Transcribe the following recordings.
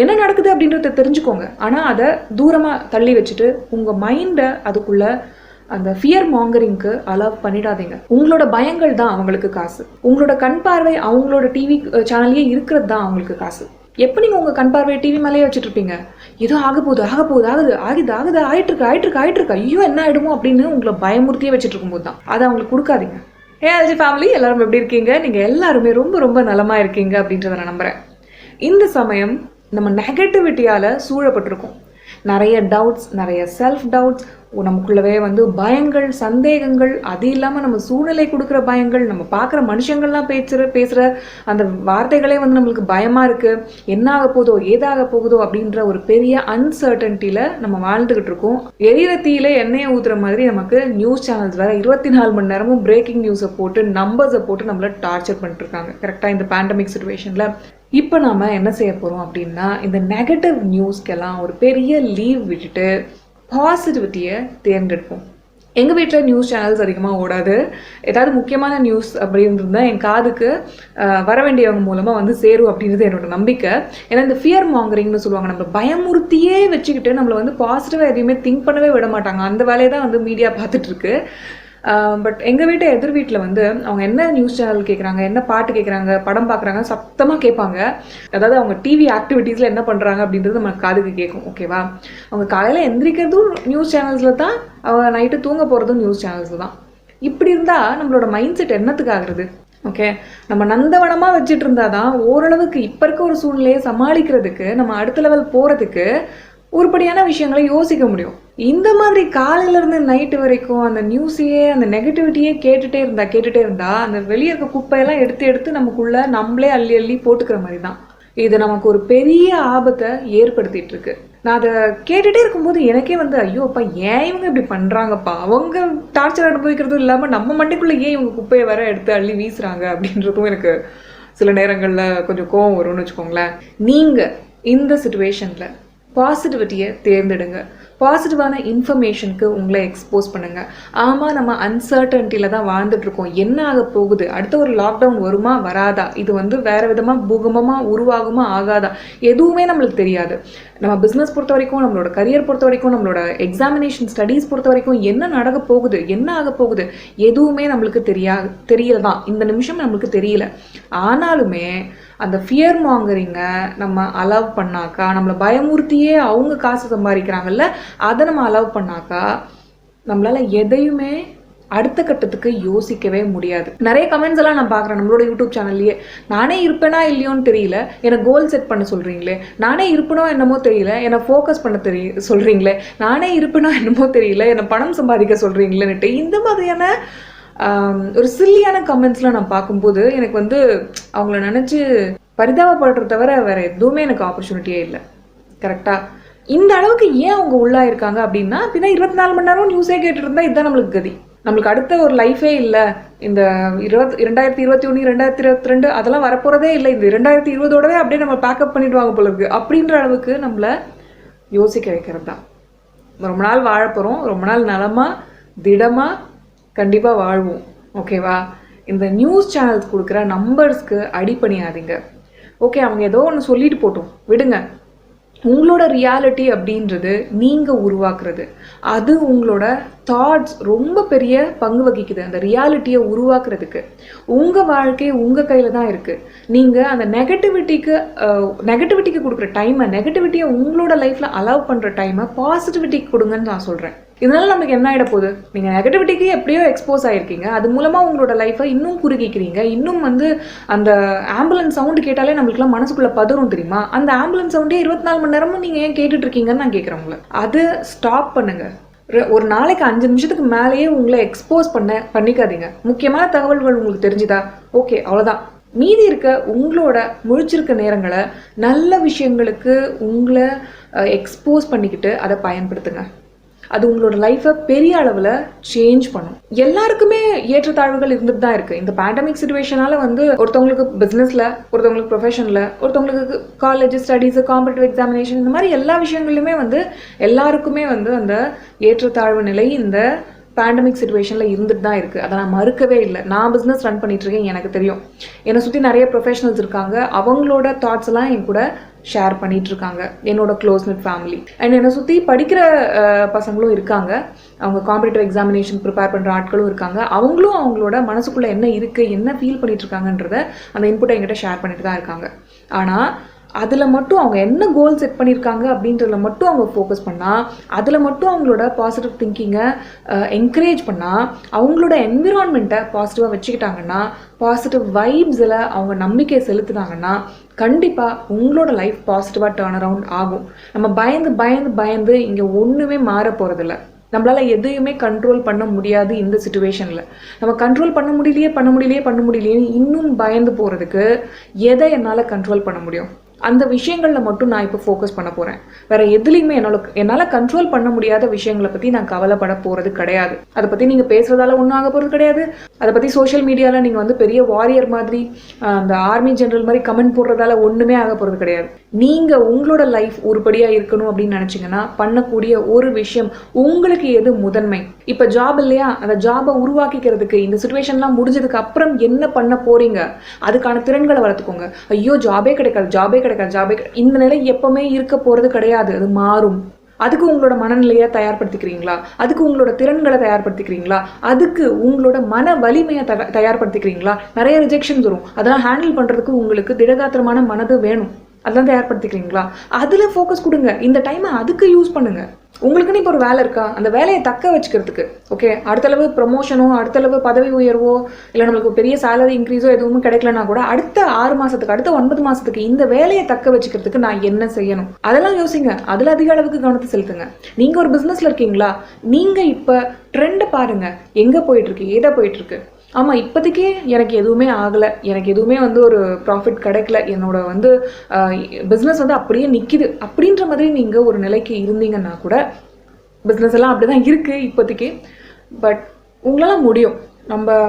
என்ன நடக்குது அப்படின்றத தெரிஞ்சுக்கோங்க. ஆனால் அதை தூரமாக தள்ளி வச்சுட்டு உங்கள் மைண்டை அதுக்குள்ளே அந்த ஃபியர் மாங்கரிங்க்கு அலோவ் பண்ணிடாதீங்க. உங்களோட பயங்கள் தான் அவங்களுக்கு காசு. உங்களோட கண் பார்வை அவங்களோட டிவி சேனல்லே இருக்கிறது தான் அவங்களுக்கு காசு. எப்போ நீங்கள் உங்கள் கண் பார்வையை டிவி மேலேயே வச்சுட்டு இருப்பீங்க? ஏதோ ஆகிட்டு இருக்கு ஐயோ என்ன ஆகிடுமோ அப்படின்னு உங்களை பயமுறுத்தியே வச்சுட்டு இருக்கும்போது தான் அதை அவங்களுக்கு கொடுக்காதீங்க. எல்ஜி ஃபேமிலி எல்லாரும் எப்படி இருக்கீங்க? நீங்கள் எல்லாருமே ரொம்ப ரொம்ப நலமாக இருக்கீங்க அப்படின்றத நான் நம்புகிறேன். இந்த சமயம் நம்ம நெகட்டிவிட்டியால் சூழப்பட்டிருக்கோம். நிறைய டவுட்ஸ், நிறைய செல்ஃப் டவுட்ஸ், நமக்குள்ளவே பயங்கள், சந்தேகங்கள், அது இல்லாமல் நம்ம சூழ்நிலை கொடுக்குற பயங்கள், நம்ம பார்க்குற மனுஷங்கள்லாம் பேசுகிற அந்த வார்த்தைகளே நம்மளுக்கு பயமாக இருக்குது. என்ன ஆக போதோ ஏதாக போகுதோ அப்படின்ற ஒரு பெரிய அன்சர்டன்ட்டியில் நம்ம வாழ்ந்துக்கிட்டு இருக்கோம். எரியிற தீயில எண்ணெயை ஊற்றுற மாதிரி நமக்கு நியூஸ் சேனல்ஸ் வேறு 24 மணி நேரமும் பிரேக்கிங் நியூஸை போட்டு நம்பர்ஸை போட்டு நம்மளை டார்ச்சர் பண்ணிட்டுருக்காங்க. கரெக்டாக இந்த பேண்டமிக் சுச்சுவேஷனில் இப்போ நாம் என்ன செய்ய போகிறோம் அப்படின்னா, இந்த நெகட்டிவ் நியூஸ்க்கெல்லாம் ஒரு பெரிய லீவ் விட்டுட்டு பாசிட்டிவிட்டியை தேர்ந்தெடுப்போம். எங்கள் வீட்டில் நியூஸ் சேனல்ஸ் அதிகமாக ஓடாது. ஏதாவது முக்கியமான நியூஸ் அப்படின்னு இருந்தால் என் காதுக்கு வர வேண்டியவங்க மூலமாக சேரும் அப்படின்றது என்னோட நம்பிக்கை. ஏன்னா இந்த ஃபியர் மாங்கரிங்னு சொல்லுவாங்க, நம்ம பயமுறுத்தியே வச்சுக்கிட்டு நம்மளை பாசிட்டிவாக எதையுமே திங்க் பண்ணவே விட மாட்டாங்க. அந்த வேலையை தான் மீடியா பார்த்துட்ருக்கு. பட் எங்கள் வீட்டை எதிர் வீட்டில் அவங்க என்ன நியூஸ் சேனல் கேட்குறாங்க, என்ன பாட்டு கேட்குறாங்க, படம் பார்க்குறாங்க, சத்தமாக கேட்பாங்க. அதாவது அவங்க டிவி ஆக்டிவிட்டீஸில் என்ன பண்ணுறாங்க அப்படின்றது நம்ம காதுக்கு கேட்கும். ஓகேவா? அவங்க காலையில் எந்திரிக்கிறதும் நியூஸ் சேனல்ஸில் தான், அவங்க நைட்டு தூங்க போகிறதும் நியூஸ் சேனல்ஸில் தான். இப்படி இருந்தால் நம்மளோட மைண்ட் செட் என்னத்துக்கு ஆகுறது? ஓகே, நம்ம நந்தவனமாக வச்சுட்டு இருந்தால் தான் ஓரளவுக்கு இப்போ இருக்க ஒரு சூழ்நிலையை சமாளிக்கிறதுக்கு, நம்ம அடுத்த லெவல் போகிறதுக்கு உருப்படியான விஷயங்களை யோசிக்க முடியும். இந்த மாதிரி காலையிலேருந்து நைட்டு வரைக்கும் அந்த நியூஸையே, அந்த நெகட்டிவிட்டியே கேட்டுகிட்டே இருந்தா அந்த வெளியே இருக்க குப்பையெல்லாம் எடுத்து நமக்குள்ளே நம்மளே அள்ளி போட்டுக்கிற மாதிரி தான். இது நமக்கு ஒரு பெரிய ஆபத்தை ஏற்படுத்திட்டு இருக்கு. நான் அதை கேட்டுகிட்டே இருக்கும்போது எனக்கே ஐயோ அப்பா, ஏன் இவங்க இப்படி பண்ணுறாங்கப்பா, அவங்க டார்ச்சர் அனுபவிக்கிறதும் இல்லாமல் நம்ம மண்டைக்குள்ளே ஏன் இவங்க குப்பையை வர எடுத்து அள்ளி வீசுகிறாங்க அப்படின்றதும் எனக்கு சில நேரங்களில் கொஞ்சம் கோவம் வரும்னு வச்சுக்கோங்களேன். நீங்கள் இந்த சுச்சுவேஷனில் பாசிட்டிவிட்டியை தேர்ந்தெடுங்க. பாசிட்டிவான இன்ஃபர்மேஷனுக்கு உங்களை எக்ஸ்போஸ் பண்ணுங்கள். ஆமாம், நம்ம அன்சர்டன்ட்டியில் தான் வாழ்ந்துட்டுருக்கோம். என்ன ஆக போகுது, அடுத்த ஒரு லாக்டவுன் வருமா வராதா, இது வேறு விதமாக பூகம்பமாக உருவாகுமா ஆகாதா, எதுவுமே நம்மளுக்கு தெரியாது. நம்ம பிஸ்னஸ் பொறுத்த வரைக்கும், நம்மளோட கரியர் பொறுத்த வரைக்கும், நம்மளோட எக்ஸாமினேஷன் ஸ்டடீஸ் பொறுத்த வரைக்கும் என்ன நடக்க போகுது, என்ன ஆக போகுது, எதுவுமே நம்மளுக்கு தெரியல தான். இந்த நிமிஷம் நம்மளுக்கு தெரியல. ஆனாலுமே அந்த ஃபியர் மாங்கரிங்கை நம்ம அலோவ் பண்ணாக்கா, நம்மளை பயமுறுத்தியே அவங்க காசு சம்பாதிக்கிறாங்கல்ல, அதை நம்ம அலோவ் பண்ணாக்கா நம்மளால் எதையுமே அடுத்த கட்டத்துக்கு யோசிக்கவே முடியாது. நிறைய கமெண்ட்ஸ் எல்லாம் நான் பார்க்குறேன் நம்மளோட யூடியூப் சேனல்லையே. நானே இருப்பேனா இல்லையோன்னு தெரியல, என்னை கோல் செட் பண்ண சொல்கிறீங்களே, நானே இருப்பனோ என்னமோ தெரியல, என்னை ஃபோக்கஸ் பண்ண சொல்கிறீங்களே, நானே இருப்பேனோ என்னமோ தெரியல, என்னை பணம் சம்பாதிக்க சொல்கிறீங்களேன்னுட்டு இந்த மாதிரியான ஒரு சில்லியான கமெண்ட்ஸ்லாம் நான் பார்க்கும்போது எனக்கு அவங்கள நினச்சி பரிதாபப்படுறத தவிர வேறு எதுவுமே எனக்கு ஆப்பர்ச்சுனிட்டியே இல்லை. கரெக்டாக இந்த அளவுக்கு ஏன் அவங்க உள்ளாயிருக்காங்க அப்படின்னா, அப்படின்னா 24 மணி நேரம் நியூஸே கேட்டுட்டு இருந்தால் இதுதான் நம்மளுக்கு கதி. நம்மளுக்கு அடுத்த ஒரு லைஃபே இல்லை. இந்த 2021 2022 அதெல்லாம் வரப்போகிறதே இல்லை. இந்த 2020ஓடவே அப்படியே நம்ம பேக்கப் பண்ணிடுவாங்க போல இருக்கு அப்படின்ற அளவுக்கு நம்மளை யோசிக்க வைக்கிறது தான். ரொம்ப நாள் வாழ போகிறோம், ரொம்ப நாள் நலமாக திடமாக கண்டிப்பாக வாழ்வோம். ஓகேவா? இந்த நியூஸ் சேனல்ஸ் கொடுக்குற நம்பர்ஸ்க்கு அடிப்பணியாதீங்க. ஓகே, அவங்க ஏதோ ஒன்று சொல்லிட்டு போட்டோம், விடுங்க. உங்களோட ரியாலிட்டி அப்படின்றது நீங்கள் உருவாக்குறது. அது உங்களோட தாட்ஸ் ரொம்ப பெரிய பங்கு வகிக்குது அந்த ரியாலிட்டியை உருவாக்குறதுக்கு. உங்கள் வாழ்க்கை உங்கள் கையில் தான் இருக்குது. நீங்கள் அந்த நெகட்டிவிட்டிக்கு கொடுக்குற டைமை, நெகட்டிவிட்டியை உங்களோட லைஃப்பில் அலோவ் பண்ணுற டைமை பாசிட்டிவிட்டிக்கு கொடுங்கன்னு நான் சொல்கிறேன். இதனால நமக்கு என்ன ஆகிட போகுது? நீங்கள் நெகட்டிவிட்டிக்கு எப்படியோ எக்ஸ்போஸ் ஆகிருக்கீங்க, அது மூலமாக உங்களோட லைஃப்பை இன்னும் குறுகிக்கிறீங்க. இன்னும் அந்த ஆம்புலன்ஸ் சவுண்டு கேட்டாலே நம்மளுக்குலாம் மனசுக்குள்ளே பதறும் தெரியுமா? அந்த ஆம்புலன்ஸ் சவுண்டே 24 மணி நேரமும் நீங்கள் ஏன் கேட்டுட்ருக்கீங்கன்னு நான் கேட்குறேன் உங்களை. அது ஸ்டாப் பண்ணுங்கள். ஒரு நாளைக்கு 5 நிமிஷத்துக்கு மேலேயே உங்களை எக்ஸ்போஸ் பண்ணிக்காதீங்க. முக்கியமான தகவல்கள் உங்களுக்கு தெரிஞ்சுதா? ஓகே, அவ்வளோதான். மீதி இருக்க உங்களோட முழிச்சிருக்க நேரங்களை நல்ல விஷயங்களுக்கு உங்களை எக்ஸ்போஸ் பண்ணிக்கிட்டு அதை பயன்படுத்துங்க. அது உங்களோட லைஃப்பை பெரிய அளவில் சேஞ்ச் பண்ணும். எல்லாருக்குமே ஏற்றத்தாழ்வுகள் இருந்துட்டு தான் இருக்குது. இந்த பேண்டமிக் சுச்சுவேஷனால் ஒருத்தவங்களுக்கு பிஸ்னஸில், ஒருத்தவங்களுக்கு ப்ரொஃபஷனில், ஒருத்தவங்களுக்கு காலேஜ் ஸ்டடீஸு, காம்படிட்டிவ் எக்ஸாமினேஷன், இந்த மாதிரி எல்லா விஷயங்கள்லையுமே எல்லாருக்குமே அந்த ஏற்றத்தாழ்வு நிலை இந்த பேண்டமிக் சுச்சுவேஷனில் இருந்துட்டு தான் இருக்குது. அதை நான் மறுக்கவே இல்லை. நான் பிஸ்னஸ் ரன் பண்ணிகிட்ருக்கேன், எனக்கு தெரியும். என்னை சுற்றி நிறைய ப்ரொஃபஷனல்ஸ் இருக்காங்க. அவங்களோட தாட்ஸ் எல்லாம் என் கூட ஷேர் பண்ணிட்டு இருக்காங்க, என்னோட க்ளோஸ்நெட் ஃபேமிலி. அண்ட் என்னை சுற்றி படிக்கிற பசங்களும் இருக்காங்க, அவங்க காம்படிட்டிவ் எக்ஸாமினேஷன் ப்ரிப்பேர் பண்ணுற ஆட்களும் இருக்காங்க. அவங்களும் அவங்களோட மனசுக்குள்ளே என்ன இருக்குது, என்ன ஃபீல் பண்ணிட்டு இருக்காங்கன்றத அந்த இன்புட்டை என்கிட்ட ஷேர் பண்ணிட்டு தான் இருக்காங்க. ஆனால் அதில் மட்டும் அவங்க என்ன கோல் செட் பண்ணியிருக்காங்க அப்படின்றதுல மட்டும் அவங்க ஃபோக்கஸ் பண்ணால், அதில் மட்டும் அவங்களோட பாசிட்டிவ் திங்கிங்கை என்கரேஜ் பண்ணால், அவங்களோட என்விரான்மெண்ட்டை பாசிட்டிவாக வச்சுக்கிட்டாங்கன்னா, பாசிட்டிவ் வைப்ஸில் அவங்க நம்பிக்கையை செலுத்துனாங்கன்னா, கண்டிப்பாக உங்களோட லைஃப் பாசிட்டிவாக டேர்ன் அரவுண்ட் ஆகும். நம்ம பயந்து பயந்து பயந்து இங்கே ஒன்றுமே மாற போகிறதில்ல. நம்மளால் எதையுமே கண்ட்ரோல் பண்ண முடியாது இந்த சுச்சுவேஷனில். நம்ம கண்ட்ரோல் பண்ண முடியலையே இன்னும் பயந்து போகிறதுக்கு எதை என்னால் கண்ட்ரோல் பண்ண முடியும்? அந்த விஷயங்களில் மட்டும் நான் இப்போ ஃபோக்கஸ் பண்ண போகிறேன். வேறு எதுலேயுமே என்னால் கண்ட்ரோல் பண்ண முடியாத விஷயங்களை பற்றி நான் கவலைப்பட போகிறது கிடையாது. அதை பற்றி நீங்கள் பேசுகிறதால ஒன்றும் ஆக போகிறது கிடையாது. அதை பற்றி சோஷியல் மீடியாவில் நீங்கள் வந்து பெரிய வாரியர் மாதிரி, அந்த ஆர்மி ஜெனரல் மாதிரி கமெண்ட் போடுறதால ஒன்றுமே ஆக போகிறது கிடையாது. நீங்கள் உங்களோட லைஃப் உருப்படியாக இருக்கணும் அப்படின்னு நினச்சிங்கன்னா பண்ணக்கூடிய ஒரு விஷயம், உங்களுக்கு எது முதன்மை? இப்போ ஜாப் இல்லையா, அந்த ஜாபை உருவாக்கிக்கிறதுக்கு இந்த சுச்சுவேஷன்லாம் முடிஞ்சதுக்கு அப்புறம் என்ன பண்ண போகிறீங்க, அதுக்கான திறன்களை வளர்த்துக்கோங்க. ஐயோ ஜாபே கிடைக்காது, இந்த நிலை எப்பவுமே இருக்க போகிறது கிடையாது, அது மாறும். அதுக்கு உங்களோட மனநிலையை தயார்படுத்திக்கிறீங்களா? அதுக்கு உங்களோட திறன்களை தயார்படுத்திக்கிறீங்களா? அதுக்கு உங்களோட மன வலிமையை தயார்படுத்திக்கிறீங்களா? நிறைய ரிஜெக்ஷன்ஸ் வரும், அதெல்லாம் ஹேண்டில் பண்ணுறதுக்கு உங்களுக்கு திடகாத்திரமான மனது வேணும். அதெல்லாம் தயார்படுத்திக்கிறீங்களா? அதில் ஃபோக்கஸ் கொடுங்க. இந்த டைமை அதுக்கு யூஸ் பண்ணுங்க. உங்களுக்குன்னு இப்போ ஒரு வேலை இருக்கா, அந்த வேலையை தக்க வச்சுக்கிறதுக்கு, ஓகே, அடுத்தளவு ப்ரொமோஷனோ, அடுத்தளவு பதவி உயர்வோ, இல்லை நம்மளுக்கு பெரிய சேலரி இன்க்ரீஸோ எதுவுமே கிடைக்கலனா கூட அடுத்த 6 மாதத்துக்கு, அடுத்த 9 மாதத்துக்கு இந்த வேலையை தக்க வச்சுக்கிறதுக்கு நான் என்ன செய்யணும், அதெல்லாம் யோசிங்க. அதில் அதிக அளவுக்கு கவனத்தை செலுத்துங்க. நீங்கள் ஒரு பிஸ்னஸில் இருக்கீங்களா, நீங்கள் இப்போ ட்ரெண்டை பாருங்கள், எங்கே போயிட்டுருக்கு, ஏதா போயிட்டுருக்கு. ஆமாம், இப்போதைக்கு எனக்கு எதுவுமே ஆகலை, எனக்கு எதுவுமே வந்து ஒரு ப்ராஃபிட் கிடைக்கல, என்னோட வந்து பிஸ்னஸ் வந்து அப்படியே நிற்கிது அப்படின்ற மாதிரி நீங்கள் ஒரு நிலைக்கு இருந்தீங்கன்னா கூட, பிஸ்னஸ் எல்லாம் அப்படி தான் இருக்குது இப்போதைக்கு, பட் உங்களால் முடியும். நம்ம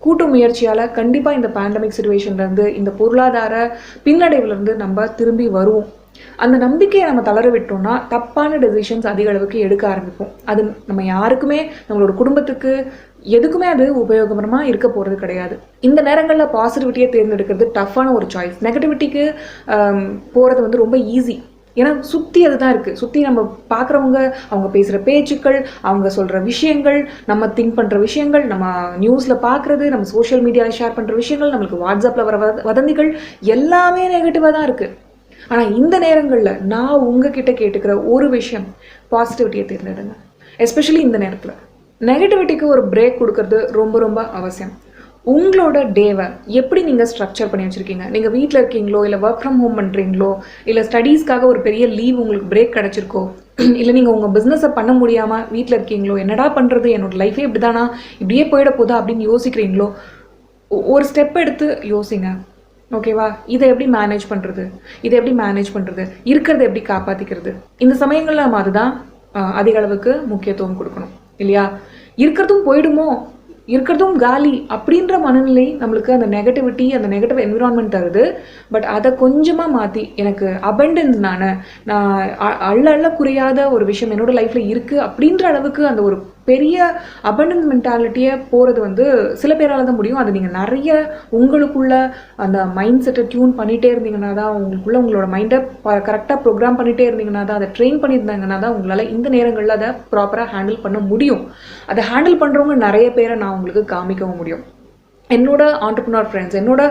கூட்டு முயற்சியால் கண்டிப்பாக இந்த பேண்டமிக் சுச்சுவேஷன்லேருந்து, இந்த பொருளாதார பின்னடைவுலேருந்து நம்ம திரும்பி வருவோம். அந்த நம்பிக்கையை நம்ம தளர விட்டோம்னா தப்பான டெசிஷன்ஸ் அதிக அளவுக்கு எடுக்க ஆரம்பிப்போம். அது நம்ம யாருக்குமே, நம்மளோட குடும்பத்துக்கு, எதுக்குமே அது உபயோகமாக இருக்க போகிறது கிடையாது. இந்த நேரங்களில் பாசிட்டிவிட்டியை தேர்ந்தெடுக்கிறது டஃப்பான ஒரு சாய்ஸ். நெகட்டிவிட்டிக்கு போகிறது வந்து ரொம்ப ஈஸி. ஏன்னா சுற்றி அதுதான் இருக்குது. சுற்றி நம்ம பார்க்குறவங்க, அவங்க பேசுகிற பேச்சுக்கள், அவங்க சொல்கிற விஷயங்கள், நம்ம திங்க் பண்ணுற விஷயங்கள், நம்ம நியூஸில் பார்க்குறது, நம்ம சோஷியல் மீடியாவில் ஷேர் பண்ணுற விஷயங்கள், நம்மளுக்கு வாட்ஸ்அப்பில் வர வதந்திகள் எல்லாமே நெகட்டிவாக தான் இருக்குது. ஆனால் இந்த நேரங்களில் நான் உங்ககிட்ட கேட்டுக்கிற ஒரு விஷயம், பாசிட்டிவிட்டியை தேர்ந்தெடுங்க. எஸ்பெஷலி இந்த நேரத்தில் நெகட்டிவிட்டிக்கு ஒரு பிரேக் கொடுக்கறது ரொம்ப ரொம்ப அவசியம். உங்களோட டேவை எப்படி நீங்கள் ஸ்ட்ரக்சர் பண்ணி வச்சுருக்கீங்க? நீங்கள் வீட்டில் இருக்கீங்களோ, இல்லை ஒர்க் ஃப்ரம் ஹோம் பண்ணுறீங்களோ, இல்லை ஸ்டடீஸ்க்காக ஒரு பெரிய லீவ் உங்களுக்கு பிரேக் கிடச்சிருக்கோ, இல்லை நீங்கள் உங்கள் பிஸ்னஸை பண்ண முடியாமல் வீட்டில் இருக்கீங்களோ, என்னடா பண்ணுறது, என்னோட லைஃபே இப்படி தானா, இப்படியே போயிட போதா அப்படின்னு யோசிக்கிறீங்களோ, ஒரு ஸ்டெப் எடுத்து யோசிங்க. ஓகேவா? இதை எப்படி மேனேஜ் பண்ணுறது, இருக்கிறத எப்படி காப்பாற்றிக்கிறது? இந்த சமயங்களில் நம்ம அதுதான் அதிக அளவுக்கு முக்கியத்துவம் கொடுக்கணும் இல்லையா? இருக்கிறதும் போயிடுமோ, இருக்கிறதும் காலி அப்படின்ற மனநிலை நம்மளுக்கு அந்த நெகட்டிவிட்டி, அந்த நெகட்டிவ் என்விரான்மெண்ட் தருது. பட் அதை கொஞ்சமாக மாற்றி, எனக்கு அபண்டன்ஸ், நான் அள்ள குறையாத ஒரு விஷயம் என்னோட லைஃப்பில் இருக்குது அப்படின்ற அளவுக்கு அந்த ஒரு பெரிய அபண்டன்ஸ் மென்டாலிட்டியை போகிறது வந்து சில பேரால் தான் முடியும். அது நீங்கள் நிறைய உங்களுக்குள்ள அந்த மைண்ட் செட்டை டியூன் பண்ணிகிட்டே இருந்தீங்கன்னா தான், உங்களோட மைண்டை கரெக்டாக ப்ரோக்ராம் பண்ணிகிட்டே இருந்தீங்கன்னா தான், அதை ட்ரெயின் பண்ணியிருந்தாங்கன்னா தான் உங்களால் இந்த நேரங்களில் அதை ப்ராப்பராக ஹேண்டில் பண்ண முடியும். அதை ஹேண்டில் பண்ணுறவங்க நிறைய பேரை நான் உங்களுக்கு காமிக்கவும் முடியும். என்னோட ஆண்டர்ப்ரனர் ஃப்ரெண்ட்ஸ், என்னோட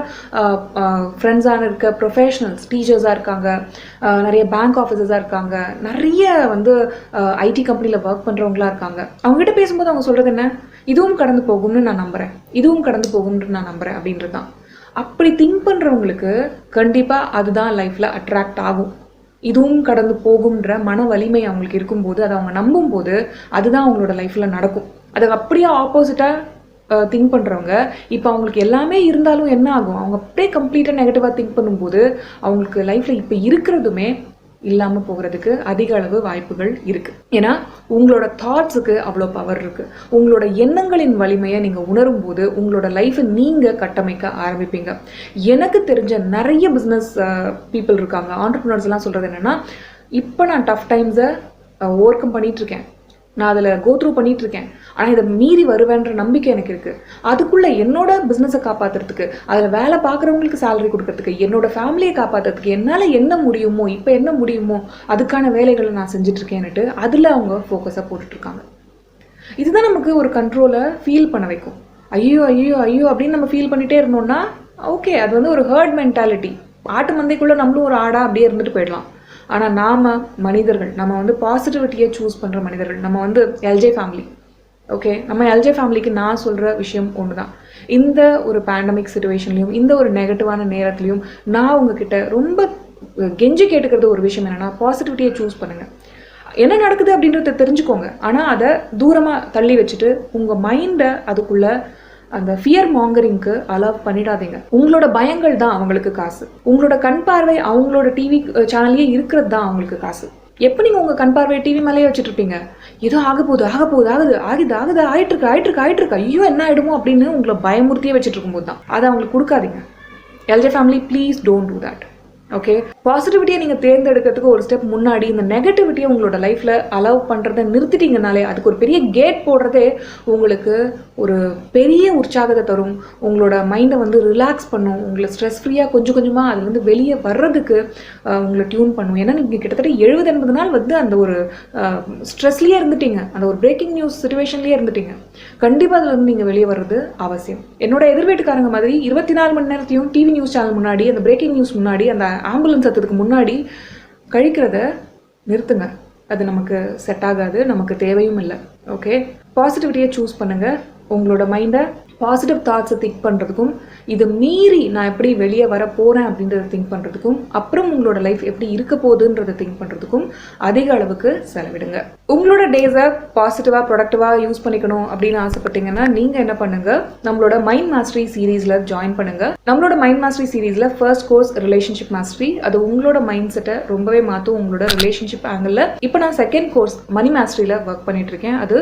ஃப்ரெண்ட்ஸான இருக்க ப்ரொஃபஷனல்ஸ், டீச்சர்ஸாக இருக்காங்க, நிறைய பேங்க் ஆஃபீஸர்ஸாக இருக்காங்க, நிறைய வந்து ஐடி கம்பெனியில் ஒர்க் பண்ணுறவங்களா இருக்காங்க. அவங்ககிட்ட பேசும்போது அவங்க சொல்கிறது என்ன, இதுவும் கடந்து போகும்னு நான் நம்புகிறேன், அப்படின்றது தான். அப்படி திங்க் பண்ணுறவங்களுக்கு கண்டிப்பாக அதுதான் லைஃப்பில் அட்ராக்ட் ஆகும். இதுவும் கடந்து போகும்ன்ற மன வலிமை அவங்களுக்கு இருக்கும்போது, அதை அவங்க நம்பும்போது அதுதான் அவங்களோட லைஃப்பில் நடக்கும். அதுக்கு அப்படியே ஆப்போசிட்டாக திங்க் பண்ணுறவங்க, இப்போ அவங்களுக்கு எல்லாமே இருந்தாலும் என்ன ஆகும், அவங்க அப்படியே கம்ப்ளீட்டாக நெகட்டிவாக திங்க் பண்ணும்போது அவங்களுக்கு லைஃப்பில் இப்போ இருக்கிறதுமே இல்லாமல் போகிறதுக்கு அதிக அளவு வாய்ப்புகள் இருக்குது. ஏன்னா உங்களோட தாட்ஸுக்கு அவ்வளோ பவர் இருக்குது. உங்களோட எண்ணங்களின் வலிமையை நீங்கள் உணரும் போது உங்களோட லைஃப்பை நீங்கள் கட்டமைக்க ஆரம்பிப்பீங்க. எனக்கு தெரிஞ்ச நிறைய பிஸ்னஸ் பீப்புள் இருக்காங்க, ஆண்டர்ப்ரனர்ஸ் எல்லாம் சொல்கிறது என்னென்னா, இப்போ நான் டஃப் டைம்ஸை ஓவர் கம் பண்ணிகிட்ருக்கேன், நான் அதில் கோத்ரூ பண்ணிட்டு இருக்கேன். ஆனால் இதை மீறி வருவேன்ற நம்பிக்கை எனக்கு இருக்குது. அதுக்குள்ளே என்னோட பிஸ்னஸை காப்பாற்றுறதுக்கு, அதில் வேலை பார்க்குறவங்களுக்கு சேலரி கொடுக்கறதுக்கு, என்னோட ஃபேமிலியை காப்பாற்றுறதுக்கு என்னால் என்ன முடியுமோ, இப்போ என்ன முடியுமோ அதுக்கான வேலைகளை நான் செஞ்சிட்ருக்கேன்னுட்டு அதில் அவங்க ஃபோக்கஸாக போட்டுட்ருக்காங்க. இதுதான் நமக்கு ஒரு கண்ட்ரோலை ஃபீல் பண்ண வைக்கும். ஐயோ ஐயோ ஐயோ அப்படின்னு நம்ம ஃபீல் பண்ணிகிட்டே இருந்தோம்னா ஓகே, அது வந்து ஒரு ஹர்ட் மென்டாலிட்டி. ஆட்டு மந்தைக்குள்ளே நம்மளும் ஒரு ஆடாக அப்படியே இருந்துட்டு போயிடலாம். ஆனால் நாம் மனிதர்கள், நம்ம வந்து பாசிட்டிவிட்டியை சூஸ் பண்ணுற மனிதர்கள். நம்ம வந்து எல்ஜே ஃபேமிலி. ஓகே, நம்ம எல்ஜே ஃபேமிலிக்கு நான் சொல்கிற விஷயம் ஒன்று தான். இந்த ஒரு பேண்டமிக் சுச்சுவேஷன்லையும் இந்த ஒரு நெகட்டிவான நேரத்துலையும் நான் உங்ககிட்ட ரொம்ப கெஞ்சி கேட்டுக்கிறது ஒரு விஷயம் என்னென்னா, பாசிட்டிவிட்டியை சூஸ் பண்ணுங்கள். என்ன நடக்குது அப்படின்றத தெரிஞ்சுக்கோங்க. ஆனால் அதை தூரமாக தள்ளி வச்சுட்டு உங்கள் மைண்டை அதுக்குள்ளே அந்த ஃபியர் மாங்கரிங்க்கு அலோவ் பண்ணிடாதீங்க. உங்களோட பயங்கள் தான் அவங்களுக்கு காசு. உங்களோட கண் பார்வை அவங்களோட டிவி சேனல்லே இருக்கிறது தான் அவங்களுக்கு காசு. எப்போ நீங்கள் உங்கள் கண் பார்வை டிவி மேலேயே வச்சுட்டு இருப்பீங்க? ஏதோ ஆயிட்டு இருக்கு, ஐயோ என்ன ஆகிடுமோ அப்படின்னு உங்களை பயமுறுத்தியே வச்சுட்டு இருக்கும்போது தான். அதை அவங்களுக்கு கொடுக்காதீங்க. L J family, please don't do that. Okay, பாசிட்டிவிட்டியை நீங்கள் தேர்ந்தெடுக்கிறதுக்கு ஒரு ஸ்டெப் முன்னாடி இந்த நெகட்டிவிட்டியை உங்களோட லைஃப்பில் அலோவ் பண்ணுறதை நிறுத்திட்டீங்கனாலே அதுக்கு ஒரு பெரிய கேட் போடுறதே உங்களுக்கு ஒரு பெரிய உற்சாகத்தை தரும். உங்களோட மைண்டை வந்து ரிலாக்ஸ் பண்ணும். உங்களை ஸ்ட்ரெஸ் ஃப்ரீயாக கொஞ்சம் கொஞ்சமாக அதுலேருந்து வெளியே வர்றதுக்கு உங்களை டியூன் பண்ணும். ஏன்னா நீங்கள் கிட்டத்தட்ட 70-80 நாள் வந்து அந்த ஒரு ஸ்ட்ரெஸ்லேயே இருந்துட்டீங்க, அந்த ஒரு பிரேக்கிங் நியூஸ் சுச்சுவேஷன்லேயே இருந்துட்டீங்க. கண்டிப்பாக அதில் வந்து நீங்கள் வெளியே வர்றது அவசியம். என்னோட எதிர்வீட்டுக்காரங்க மாதிரி 24 மணி நேரத்தையும் டிவி நியூஸ் சேனல் முன்னாடி, அந்த பிரேக்கிங் நியூஸ் முன்னாடி, அந்த ஆம்புலன்ஸ் சத்தத்துக்கு முன்னாடி கழிக்கிறத நிறுத்துங்க. அது நமக்கு செட் ஆகாது, நமக்கு தேவையும் இல்லை. ஓகே, பாசிட்டிவிட்டியை சூஸ் பண்ணுங்கள். உங்களோட மைண்டை பாசிட்டிவ் தாட்ஸை திங்க் பண்ணுறதுக்கும், இது மீறி நான் எப்படி வெளியே வர போகிறேன் அப்படின்றத திங்க் பண்ணுறதுக்கும், அப்புறம் உங்களோட லைஃப் எப்படி இருக்க போகுதுன்றதை திங்க் பண்ணுறதுக்கும் அதிக அளவுக்கு செலவிடுங்க. உங்களோட டேஸை பாசிட்டிவாக ப்ரொடக்டிவாக யூஸ் பண்ணிக்கணும் அப்படின்னு ஆசைப்பட்டீங்கன்னா நீங்கள் என்ன பண்ணுங்கள், நம்மளோட மைண்ட் மாஸ்டரி சீரீஸில் ஜாயின் பண்ணுங்கள். நம்மளோட மைண்ட் மாஸ்டரி சீரீஸில் ஃபர்ஸ்ட் கோர்ஸ் ரிலேஷன்ஷிப் மாஸ்டரி. அது உங்களோட மைண்ட் செட்டை ரொம்பவே மாற்றும், உங்களோட ரிலேஷன்ஷிப் ஆங்கிளில். இப்போ நான் செகண்ட் கோர்ஸ் மணி மாஸ்டரியில் ஒர்க் பண்ணிட்டு இருக்கேன். அது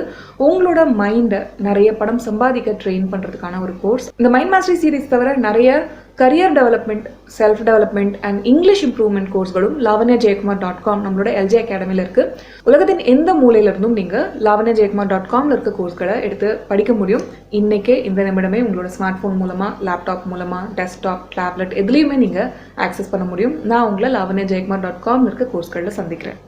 உங்களோட மைண்டை நிறைய பணம் சம்பாதிக்க ட்ரெயின் பண்ணுறதுக்கான ஒரு கோர்ஸ். இந்த மைண்ட் மாஸ்டரி சீரீஸ் தவிர நிறைய career development, self development and English improvement கோர்ஸ்களும் lavanyajaykumar.com நம்மளோட எல்ஜே அகாடமியில் இருக்குது. உலகத்தின் எந்த மூலையிலிருந்தும் நீங்கள் lavanyajaykumar.comல இருக்க கோர்ஸ்களை எடுத்து படிக்க முடியும். இன்றைக்கே இந்த நிமிடமே உங்களோட ஸ்மார்ட் ஃபோன் மூலமாக, லேப்டாப் மூலமாக, டெஸ்க்டாப், டேப்லெட் எதுலேயுமே நீங்கள் ஆக்சஸ் பண்ண முடியும். நான் உங்களை lavanyajaykumar.com இருக்க கோர்ஸ்களில் சந்திக்கிறேன்.